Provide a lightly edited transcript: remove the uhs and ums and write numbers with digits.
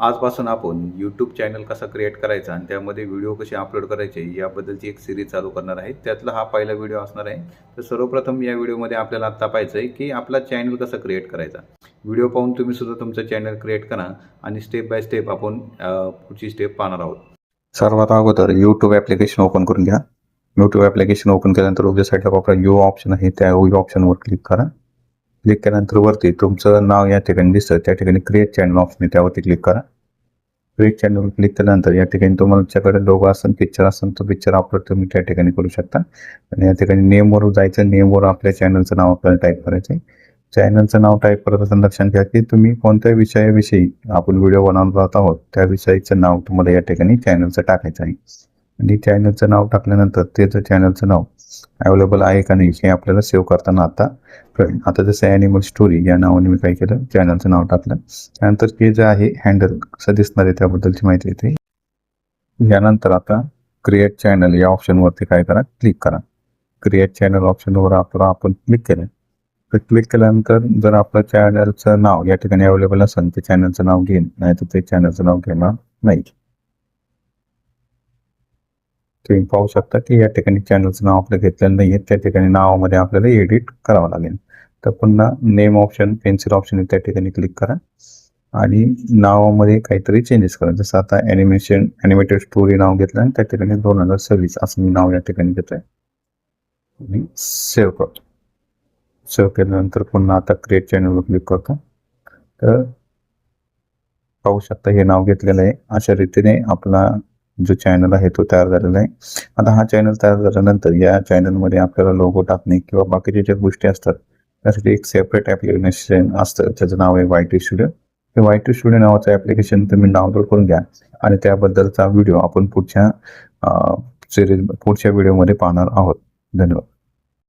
आजपासून आपण YouTube channel कसा क्रिएट करायचा आणि त्यामध्ये व्हिडिओ कसे अपलोड करायचे याबद्दलची एक सिरीज चालू करणार आहे. त्यातला हा पहिला व्हिडिओ असणार आहे. तर सर्वप्रथम या व्हिडिओमध्ये आपल्याला आता पाहायचं आहे की आपला चॅनल कसा क्रिएट करायचा. व्हिडिओ पाहून तुम्ही सुद्धा तुमचं चॅनल क्रिएट करा आणि स्टेप बाय स्टेप आपण पुढची स्टेप पाहणार आहोत. सर्वात अगोदर यूट्यूब ॲप्लिकेशन ओपन करून घ्या. यूट्यूब ॲप्लिकेशन ओपन केल्यानंतर उजव्या साईडला आपला यू ऑप्शन आहे, त्या यू ऑप्शनवर क्लिक करा. क्लिक केल्यानंतर वरती तुमचं नाव या ठिकाणी दिसतं, त्या ठिकाणी क्रिएट चॅनल ऑप्शन आहे, त्यावरती क्लिक करा. क्रिएट चॅनलवर क्लिक केल्यानंतर या ठिकाणी तुमच्याकडे लोगो असेल, पिक्चर असेल, तो पिक्चर अपलोड तुम्ही त्या ठिकाणी करू शकता. आणि या ठिकाणी नेमवर जायचं, नेमवर आपल्या चॅनलचं नाव आपल्याला टाईप करायचं आहे. चॅनलचं नाव टाईप करत असताना लक्षात घ्या की तुम्ही कोणत्या विषयाविषयी आपण व्हिडिओ बनवत आहोत त्या विषयाचं नाव तुम्हाला या ठिकाणी चॅनलचं टाकायचं आहे. आणि चॅनलचं नाव टाकल्यानंतर त्याचं चॅनलचं नाव अवेलेबल आहे का नाही हे आपल्याला सेव्ह करताना आता कळेल. आता जसं ॲनिमल स्टोरी या नावाने मी काय केलं, चॅनलचं नाव टाकलं. त्यानंतर हे जे आहे हँडल कसं दिसणार आहे त्याबद्दलची माहिती येते. यानंतर आता क्रिएट चॅनल या ऑप्शनवरती काय करा, क्लिक करा. क्रिएट चॅनल ऑप्शनवर आपण क्लिक केलं. तर क्लिक केल्यानंतर जर आपलं चॅनलचं नाव या ठिकाणी अवेलेबल असेल ते चॅनलचं नाव घेईन, नाही तर ते चॅनलचं नाव घेणार नाही. तुम्ही पाहू शकता की या ठिकाणी चॅनलचं नाव आपलं घेतलेलं नाही आहे, त्या ठिकाणी नावामध्ये आपल्याला एडिट करावं लागेल. तर पुन्हा नेम ऑप्शन, पेन्सिल ऑप्शन त्या ठिकाणी क्लिक करा आणि नावामध्ये काहीतरी चेंजेस करा. जसं आता ॲनिमेटेड स्टोरी नाव घेतलं आणि त्या ठिकाणी 2026 असं मी नाव या ठिकाणी घेतोय आणि सेव्ह करतो. सेव्ह केल्यानंतर पुन्हा आता क्रिएट चॅनलवर क्लिक करतो. तर पाहू शकता हे नाव घेतलेलं आहे. अशा रीतीने आपला जो चॅनल आहे तो तयार झालेला आहे. आता हा चॅनल तयार झाल्यानंतर या चॅनलमध्ये आपल्याला लोगो टाकणे किंवा बाकीच्या ज्या गोष्टी असतात त्यासाठी एक सेपरेट ॲप्लिकेशन असतं, त्याचं नाव आहे YT स्टुडिओ. हे YT स्टुडिओ नावाचं ॲप्लिकेशन तुम्ही डाउनलोड करून घ्या आणि त्याबद्दलचा व्हिडिओ आपण पुढच्या व्हिडिओमध्ये पाहणार आहोत. धन्यवाद.